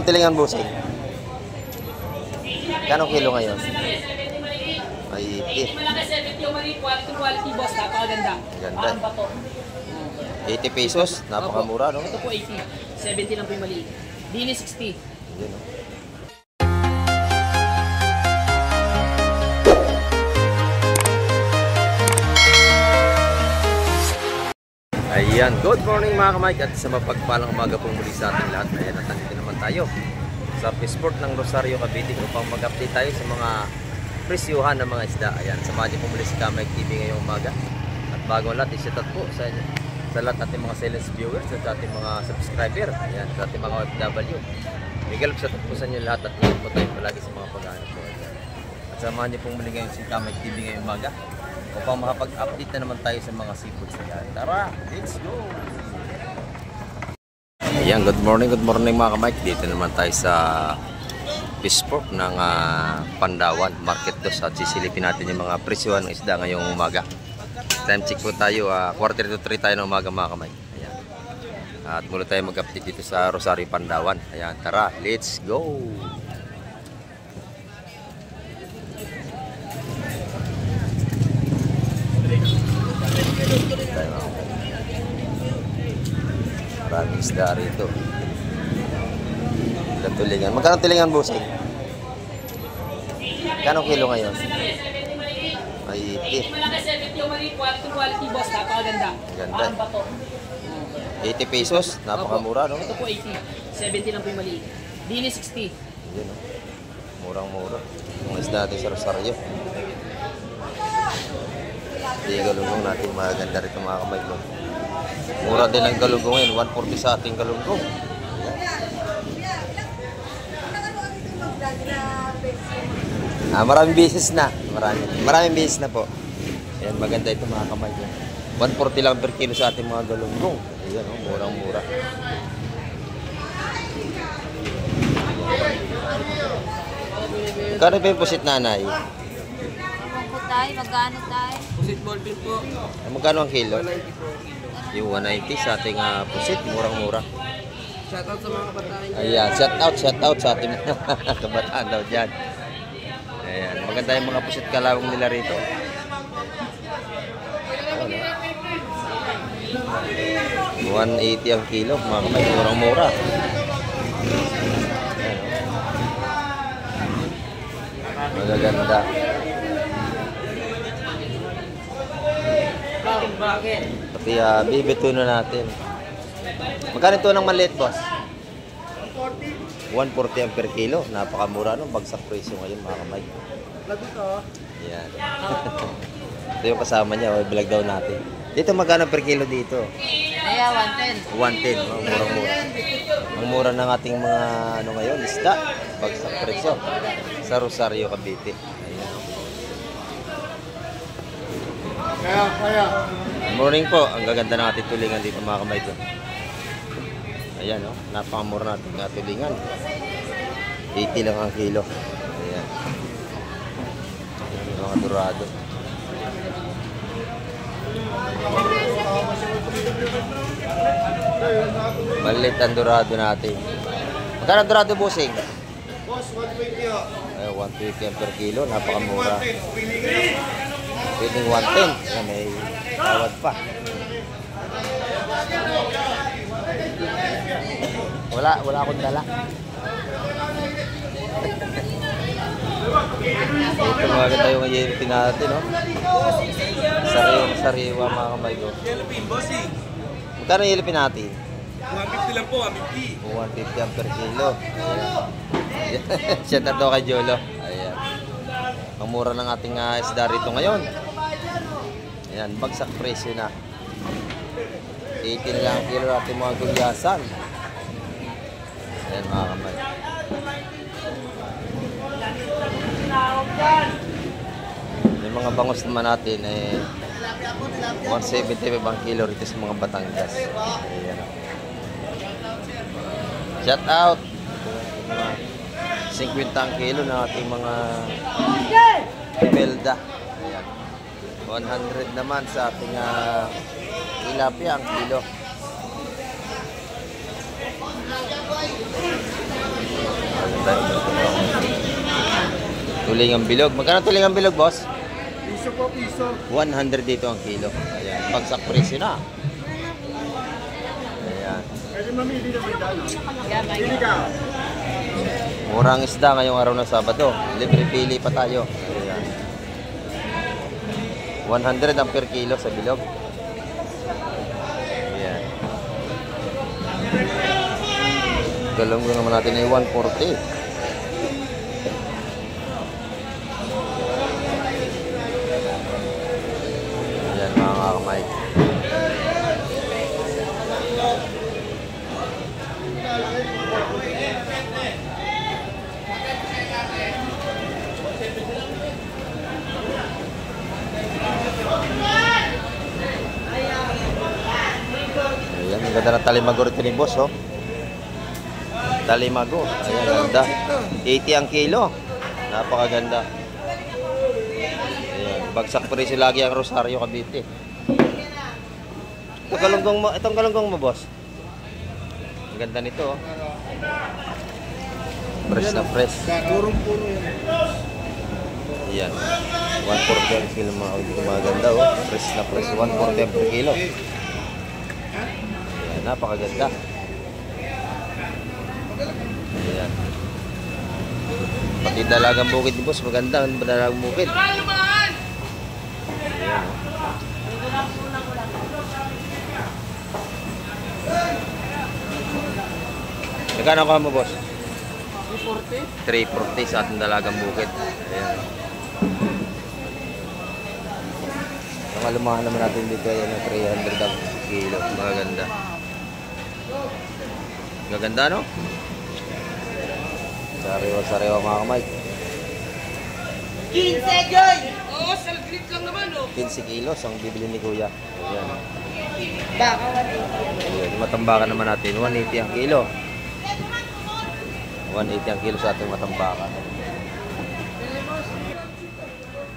tilingan, bossing? Kanong kilo ngayon? Ay, 80. Malaki 70 yung mali, quality boss, napakaganda. Ganda. 80 pesos, napakamura, no? Ito po 80, 70 lang po yung mali. Dini 60. Yun, no? Ayan, good morning mga kamay at sa mapagpalang umaga pong muli sa ating lahat. Ayan, at nandito naman tayo sa Fishport ng Rosario, Cavite upang mag-update tayo sa mga presyuhan ng mga isda. Ayan, samahan niyo po muli si Kamay TV ngayong umaga. At bago ang lahat, i-shoutout po sa lahat ating mga silent viewers at sa ating mga subscriber. Ayan, sa ating mga OFW. Miguel, shoutout po sa inyo lahat at ingat po tayo palagi sa mga pag-aanap po. At samahan niyo po muli ngayon si Kamay TV ngayong umaga upang makapag-update na naman tayo sa mga seafoods na yan. Tara, let's go! Ayan, good morning mga kamay. Dito naman tayo sa Fishport ng Pandawan Market 2 at sisilipin natin yung mga presyuhan ng isda ngayong umaga. Time check po tayo, 2:45 tayo ng umaga mga kamay. Ayan. At mula tayo mag-update dito sa Rosario, Pandawan. Ayan, tara, let's go! Maraming isda rito. Tulingan. Magkano tulingan, bossing? Kanong kilo ngayon? Ay, 80. Malaki 70 yung mali, quality boss, napakaganda. Ganda. 80 pesos, napakamura, no? Ito po 80, 70 lang po yung mali. Dini 60. Yun, no? Murang-mura. Yung isda natin sa Rosario. Hindi galunggong natin maganda rito mga kamay ko. Mura din ang galunggong ngayon, 140 sa ating galunggong. Maraming beses na. Maraming beses na po. Ayan, maganda ito mga kamay ko. 140 lang per kilo sa ating mga galunggong. Ayan, oh, murang-mura. Magkano ba yung pusit, nanay? Magkano tayo? Pusit ball pin po. Magkano ang kilo? Yung 190 sa ating pusit, murang-mura. Shoutout sa mga kabataan. Ayan, shoutout sa ating kabataan daw dyan. Ayan, maganda yung mga pusit kalawang nila rito. Ano? 180 ang kilo, mga kamay, murang-mura. Magaganda. Bakit? Pati bibituno natin. Magkano ito ng maliit, boss? 140 ang per kilo. Napakamura, no? Bagsak presyo ngayon, mga kamay. Ayan. Ito yung kasama niya. Bilag daw natin. Dito magkano per kilo dito? Kaya 110. 110. Murang-mura. Ang mura ng ating mga ano ngayon, isda. Bagsak presyo. Sa Rosario, Cavite. Kaya. Morning po, ang gaganda ng ating tulingan dito mga kamay ko. Ayan, no? Napakamura natin ng tulingan. 80 lang ang kilo. Ayan. Yung mga dorado. Malit ang dorado natin. Magkano ang dorado, bossing? Boss, 120 o. Ay, 120 per kilo, napakamura. Pwedeng 110 na may tawad pa. Wala akong dala. Ito mga ganda yung yelpin natin, no? Sariwa mga kamay ko. Yelpin, bossing. Magkano yung yelpin natin? 150 lang po, 150. 150 ang per kilo. Shout out daw kay Jolo. Ayan. Ang mura ng ating isda rito ngayon. Ayan, bagsak presyo na. 18 lang kilo natin mga gulyasan. Ayan mga kamay. Yung mga bangus naman natin 175 ang kilo rito sa mga Batangas. Ayan. Shout out. 50 ang kilo ng ating mga Imelda. Ayan. 100 naman sa ating tilapia ang kilo. tayo. Tulingang bilog. Magkano tulingang bilog, boss? Piso po, piso. 100 dito ang kilo. Ayan. Bagsak presyo na. Ayan. Pwede mamili na may dano. Pili ka. Murang isda ngayong araw ng Sabado. Libre pili pa tayo. Ayan. 100 ang per kilo sa bilog. Ayan. Galong naman natin ay 140. Ayan mga kakamay. Ayan, ang ganda ng talimago rito ni boss, oh. Talimago. Ayan, ganda. 80 ang kilo. Napakaganda. Ayan, bagsak presyo lagi ang Rosario Cavite. Itong galunggong mo, boss. Ang ganda nito, oh. Fresh na fresh. Purong-puro yan. Ayan. 140 ang kilo, mga ganda, oh. Fresh na fresh. 140 per kilo. Ayan, napakaganda. Ayan. Pati dalagang bukid ni boss, maganda ang dalagang bukid. Ayan, magkano ka mo, boss? 340 sa ating dalagang bukid. Ayan. Ang alumahan naman natin dito ay 300 ang kilo. Maganda. Gaganda, no? Sariwa mga kamay. 15, Joy! Oo, salgrit lang naman, oh. 15 kilos ang bibili ni Kuya. Ayan. Baka Ayan. Matambakan naman natin. 180 ang kilo. 180 ang kilo sa ating matambakan.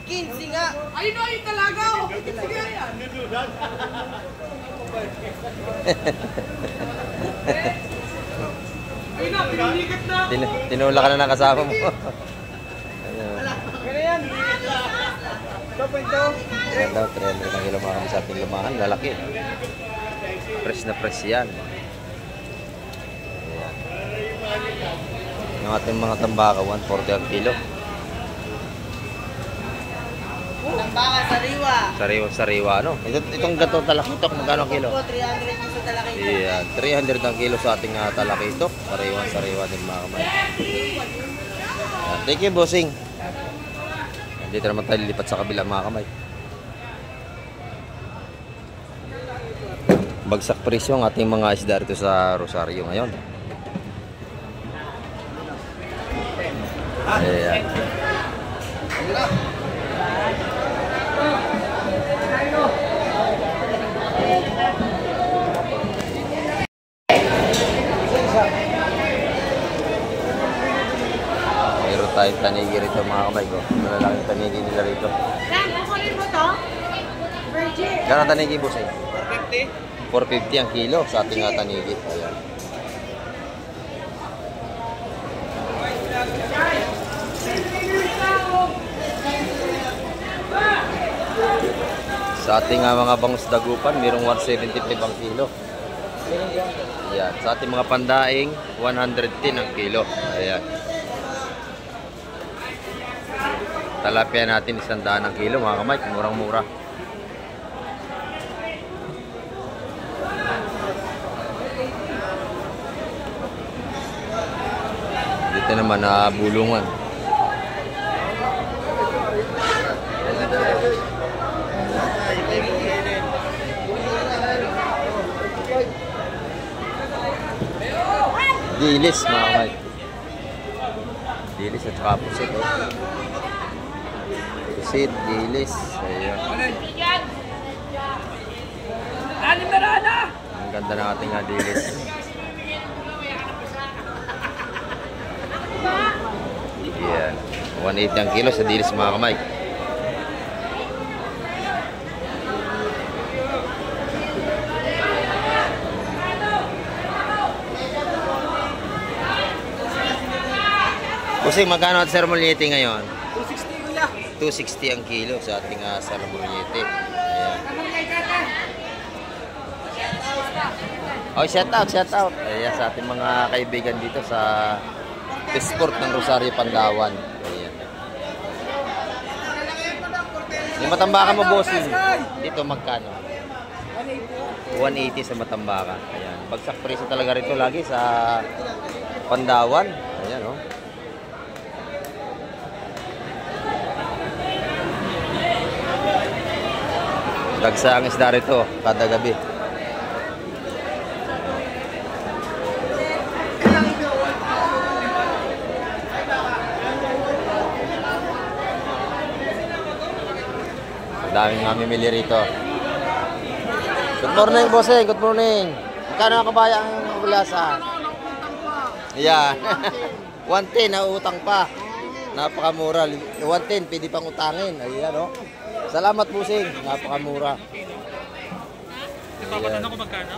15 nga! Ayun na, ayun talaga, oh. Sige, yan. Ayun na, pinilikat na. Tinula ka na ng kasama mo. Ayan. Ayan daw, 300 ang kilo mga kami sa ating lumahan. Lalaki. Fresh na fresh yan. Ayan. Yung ating mga tambaka, 140 ang kilo. Tambaka, sariwa. Sariwa, ano? Itong gato talakitok, magkano ang kilo? Po, 300 yung sa talaki. Ayan, 300 ang kilo sa ating talakitok. Sariwa din mga kamay. Ayan, thank you, bossing. Dito naman tayo lilipat sa kabila mga kamay. Bagsak presyo ang ating mga isda rito sa Rosario ngayon. Ayan. Mayroon tayong tanigi rito mga kamay ko. Malalaking tanigi nila rito. Ram, kukunin mo to? Virgin. Gano'ng tanigi, bossing? 450. 450 ang kilo sa ating tanigi. Ayan. Sa ating mga bangus dagupan, mayroong 175 ang kilo. Ayan. Sa ating mga pandaing, 110 ang kilo. Ayan. Talapia natin 100 ang kilo mga kamay. Murang-mura. Dito naman bulungan. Dilis mga kamay. Dilis at saka pusit. Pusit, dilis. Ayan. Ang ganda ng ating dilis. Ayan. 180 ang kilo sa dilis mga kamay. Kasi magkano at Salmonete ngayon? 260 kuya. 260 ang kilo sa ating Salmonete. Ayan. Oh, shout out. Ayan, sa ating mga kaibigan dito sa Sport ng Rosario, Pandawan. Ayan. Yung matambakan mo, bossing. Dito magkano? 180 sa matambakan. Ayan. Bagsak presyo talaga rito lagi sa Pandawan. Ayan, oh. Dagsa ang isda rito kada gabi. Daming mamimili rito. Good morning, bossing. Good morning. Magkano ang kabayang gulyasan? Ayan. 110 na utang pa. Napakamura. 110 pwede pang utangin. Ayan, oh. Salamat, bossing. Napakamura. Ipapatanong ko magkano?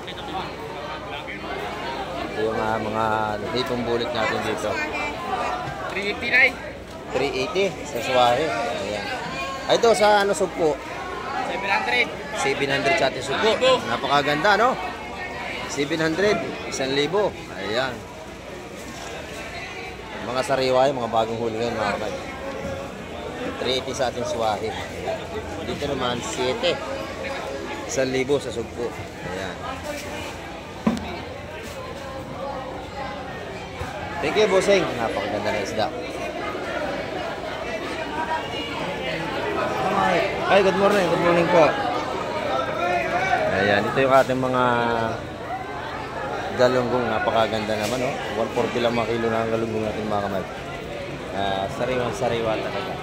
Ito yung mga hitong bulit natin dito. 389. 380 sa Suwahe. Ayan. Ay, ito sa ano, sugpo? 700. 700 sa ating sugpo. Napakaganda, no? 700. 1,000. Ayan. Mga sariwa yung mga bagong huli ngayon, mga kapag. 380 sa ating Suwahe. Ayan. Dito naman, 7. 1,000 sa sugpo. Ayan. Thank you, bossing. Napakaganda na isda. Ay, good morning. Good morning po. Ayan, ito yung ating mga galunggong. Napakaganda naman, oh. 140 lang mga kilo na ang galunggong natin, mga kamay. Sariwang-sariwa talaga.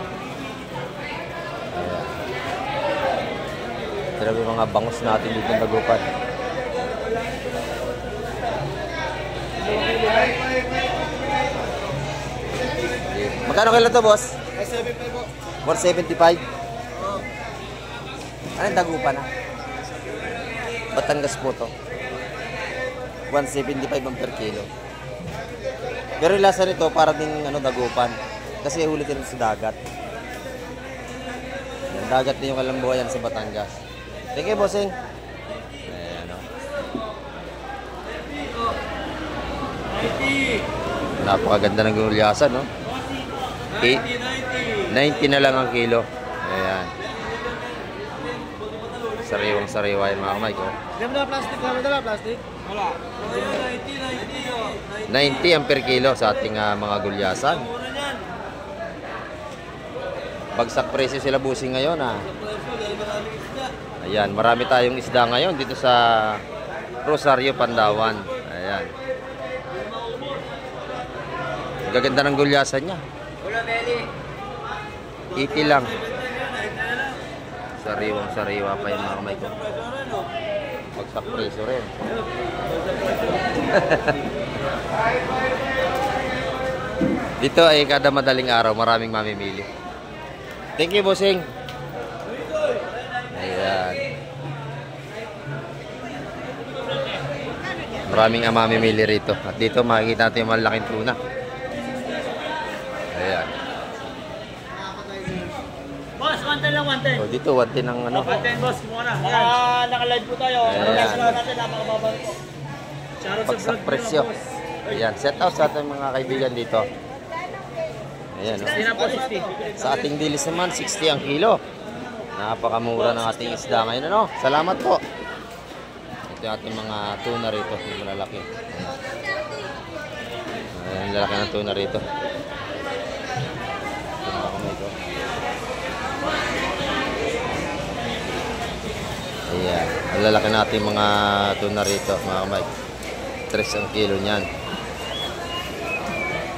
Ayan. Grabe mga bangus natin dito ng Dagupan. Magkano kilo to, boss? 175. Anong Dagupan na? Batangas po to. 175 ang per kilo. Pero yung lasa nito para ding Dagupan. Kasi huli din sa dagat. Yung dagat din yung kalambuhayan sa Batangas. Thank you, bossing. Ayan, o. Napakaganda ng gulyasan, no? 90 na lang ang kilo. Ayan. Sariwang-sariwa yung mga kamay ko. Dala plastic? Wala. 90 ang per kilo sa ating mga gulyasan. Bagsak presyo sila, busing ngayon, ha. Ayan, marami tayong isda ngayon dito sa Rosario, Pandawan. Ayan. Gaganda ng gulyasan niya. 80 lang. Sariwang-sariwa pa yung mga kamay ko. Bagsak presyo rin. Dito ay kada madaling araw maraming mamimili. Thank you, bossing. Ayan. Maraming mamimili rito. At dito makikita natin yung malaking tuna. Ayan. Boss, 110 lang, 110. So, dito 110 ng 110, boss. Muna. Naka-live po tayo. Ayan. Natin, napakababa po. Bagsak presyo. Ayan, set out sa ating mga kaibigan dito. Ayan, no? 60 na po, 60. Sa ating dilis naman, 60 ang kilo. Napakamura ng ating isda ngayon, ano? Salamat po. Ito yung ating mga tuna rito, yung malalaki. Ayan, ang lalaki ng tuna rito. Ito mga kamay ko. Ayan, ang lalaki natin mga tuna rito, mga kamay. 3 ang kilo niyan.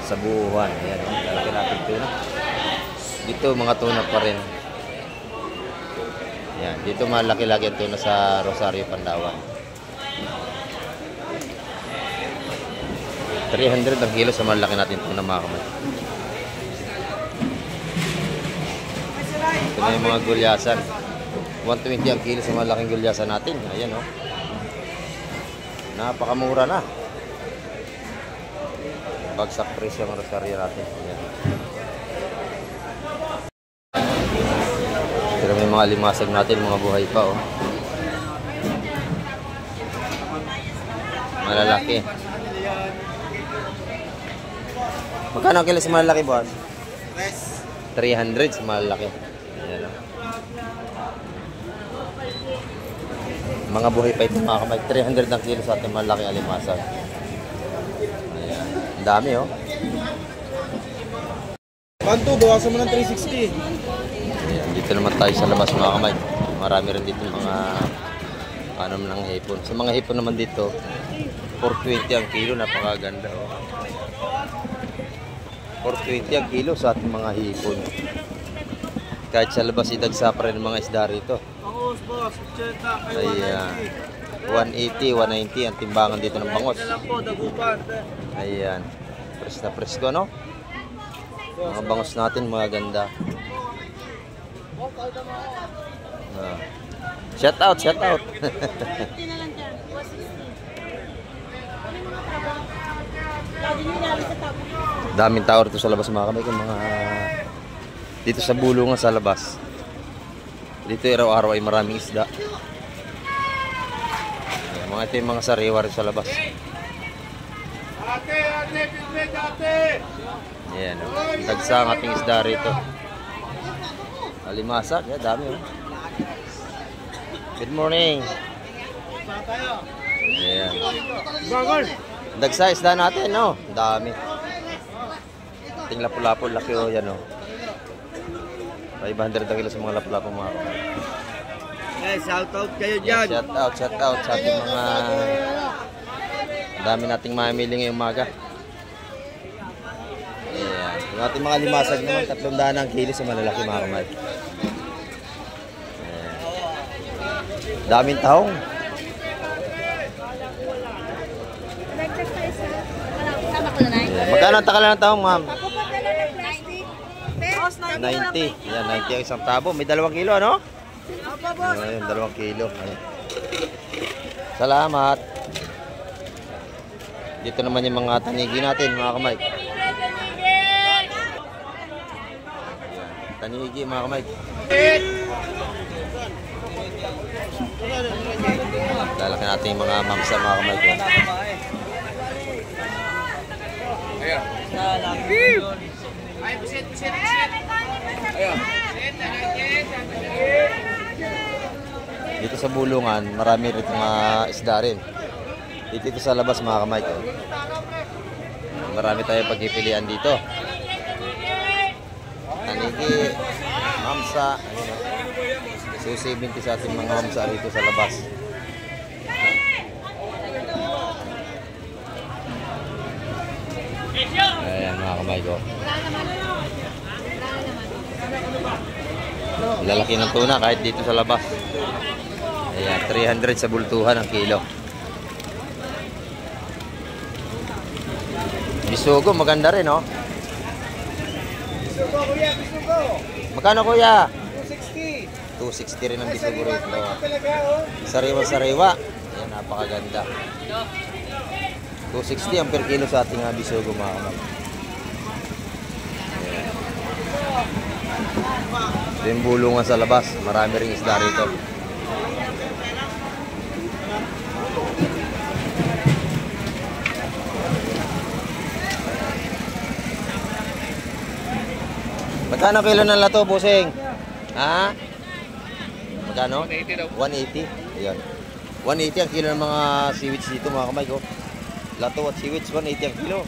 Sa buuhan. Ayan, lalaki natin tuna. Dito mga tuna pa rin. Ayan, dito malaki-laki ang tuna sa Rosario, Pandawan. 300 ang kilo sa malaki natin tuna, mga kamay. Ito na yung mga gulyasan. 120 ang kilo sa malaking gulyasan natin. Ayan, oh. Napakamura na. Bagsak presyo ang Rosario natin. Ayan. Pero may mga limasag natin, mga buhay pa oh. Malalaki. Magkano ang kilo sa malalaki, boss? 300 sa malalaki. Ayan oh. Mga buhay pa ito mga kamay. 300 ang kilo sa ating malalaki alimasag. Ayan. Ang dami oh. 1-2, bawasan mo ng 360. Ayan. Dito naman tayo sa labas mga kamay. Marami rin dito mga ano ng hipon. Sa mga hipon naman dito 420 ang kilo. Napakaganda oh. 420 ang kilo sa ating mga hipon. Kahit sa labas idagsa pa rin ng mga isda rito. Bangos, boss. Cheta, kay Ayan. 180, 190 ang timbangan dito ng bangos. lang po, dagupan. Ayan. Fresh na fresh ko, no? Mga bangos natin, mga ganda. Ah. Shout out, shout out. Daming tao rito sa labas mga kamay. Mga dito sa bulungan sa labas. Dito araw-araw ay maraming isda. Ayan, mga ito yung mga sariwa rin sa labas. Ayan, dagsa ang ating isda rito. Alimasag, yeah, dami oh. Good morning. Ayan. Dagsa isda natin, no? Dami. Ating lapu-lapu, laki oh, yan oh. 500 kilo sa mga lapu-lapu mga kapatid. Shout out kayo Yeah, dyan. shout out sa ating mga dami nating mamili ngayong umaga. Ayan. Yung ating mga limasag naman, 300 ang kilo sa malalaki mga kamay. Ayan. Daming tahong. Ayan. Magkano ang takala ng tahong, ma'am? 90. Ayan, 90 ang isang tabo. May 2 kilo, ano? Ayan, 2 kilo. Ayan. Salamat. Dito naman yung mga tanigi natin, mga kamay. Ayan. Tanigi, mga kamay. Lalaki natin yung mga mamsa, mga kamay. Ayan. Dito sa bulungan, marami rin mga isda rin. Dito sa labas mga kamay ko. Marami tayong pagpipilian dito. Tanigi, mamsa, susi-70 sa ating mga mamsa dito sa labas. Ayan mga kamay ko. Lalaki ng tuna kahit dito sa labas. Ayan, 300 sa bultuhan ang kilo. Bisugo, maganda rin, oh. Bisugo, kuya, bisugo. Magkano, kuya? 260. 260 rin ang bisugo rito. Talaga, oh. Sariwa-sariwa. Ayan, napakaganda. 260 ang per kilo sa ating bisugo, mga kamay. Ito yung bulungan sa labas. Marami ring isda rito. Magkano kilo ng lato, busing? Ha? Magkano? 180. Ayan. 180 ang kilo ng mga seaweeds dito, mga kamay ko. Lato at seaweeds, 180 ang kilo.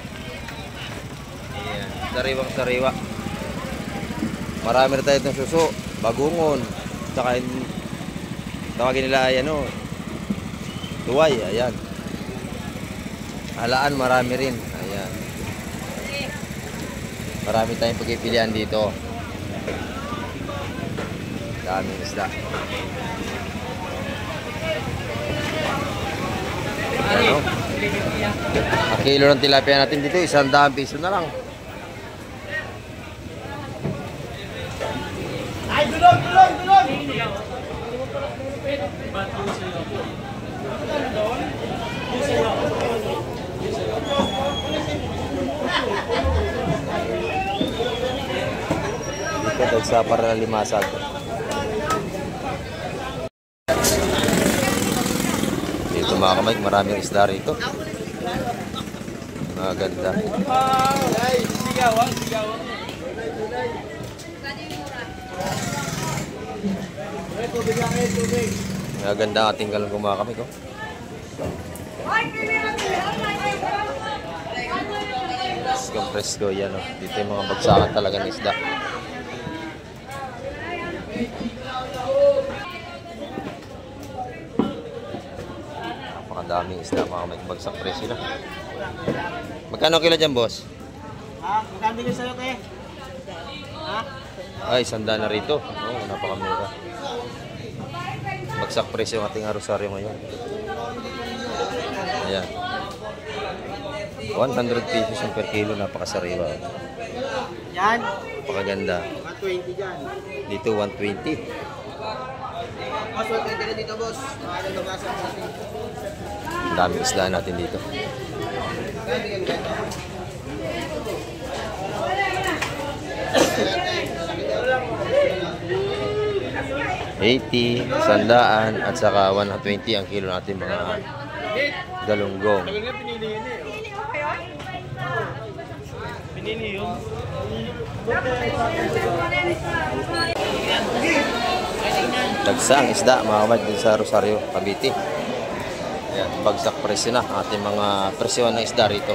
Ayan. Sariwang sariwa. Marami na tayo itong suso, bagungon, saka tawagin nila ay ano, tuway, ayan. Halaan marami rin, ayan. Marami tayong pagpipilian dito. Daming isda. Ano? Ang kilo ng tilapia natin dito, 100 piso na lang. Ay, dulog, dulog, dulog! Dito dahil sa para limasag. Dito mga kamay, maraming isda rito. Maganda. Maganda ang ating galong mga kamay ko. Presko yan, oh. Dito yung mga bagsakan talaga ng isda. Napakadaming isda mga may bagsak presyo na. Magkano kilo dyan, boss? Ha? Magkano din sa'yo, te? Ha? Ay, 100 na rito. Oo, napakamura. Bagsak presyo ang ating arosaryo ngayon. Ayan. 100 pesos yung per kilo, napakasariwa. Yan. Napakaganda. 120 dyan. Dito 120. Boss, 120 na dito, boss. Maganda klase ang natin. Ang daming isda natin dito. $80, 100 at saka 120 ang kilo natin mga galunggong. Pinili yun. Dagsang isda mga kamay din sa Rosario, Cavite. Ayan, bagsak presyo na ating mga presyon ng isda rito.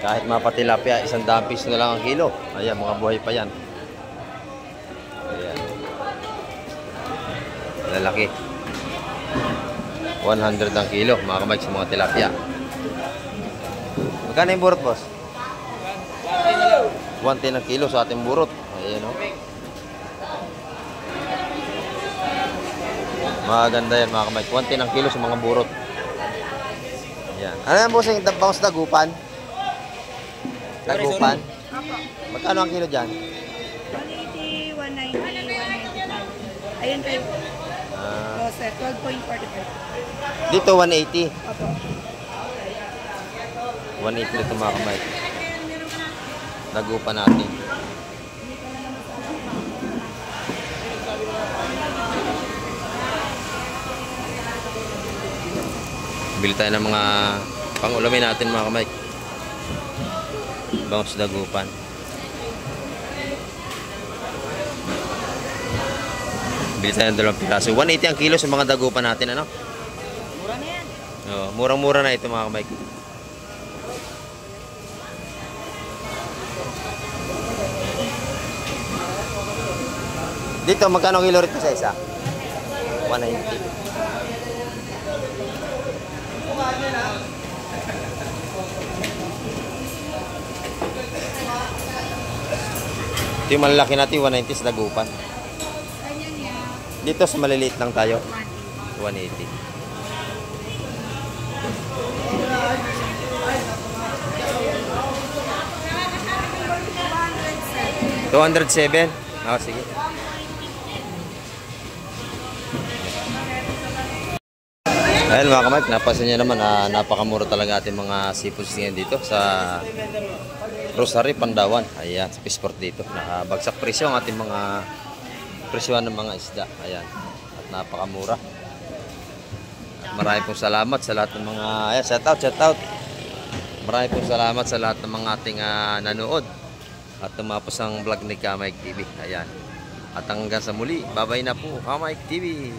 Kahit mapatilapia, 100 piso na lang ang kilo. Ayan, mga buhay pa yan. Ayan. Lalaki. 100 ang kilo mga kamay sa mga tilapia. Magkano yung burot, boss? 110 ang kilo sa ating burot. Ayan, o. Maganda yan mga kamay. 110 ang kilo sa mga burot. Ayan. Ano yan, boss? Yung bangus dagupan? Dagupan? Magkano ang kilo dyan? 180, 190, 195. Ayun kayo. Rosa, 12.45. Dito 180. Opo. 180 dito mga kamay. Dagupan natin. Bili tayo ng mga pang-ulamin natin mga kamay. Bangus dagupan. Bili tayo ng 2 piraso. 180 ang kilo sa mga dagupan natin, ano? Mura na yan. Oo, murang-mura na ito mga kamay. Dito, magkano kilo rito sa isa? 190. Ito yung malalaki natin, 190 sa dagupan. Dito sa maliliit lang tayo, 180. $207? Oo, sige. Ayan mga kamay, napasin nyo naman, napakamura talaga ating mga seafoods ngayon dito sa Rosario, Pandawan. Ayan, sa Fish Port dito. Nakabagsak presyo ang ating mga presyohan ng mga isda. Ayan, at napakamura. At marami pong salamat sa lahat ng mga, ayan, shout out. Marami pong salamat sa lahat ng mga ating nanood at tumapos ang vlog ni Kamay TV. Ayan. At hanggang sa muli, babay na po, Kamay TV.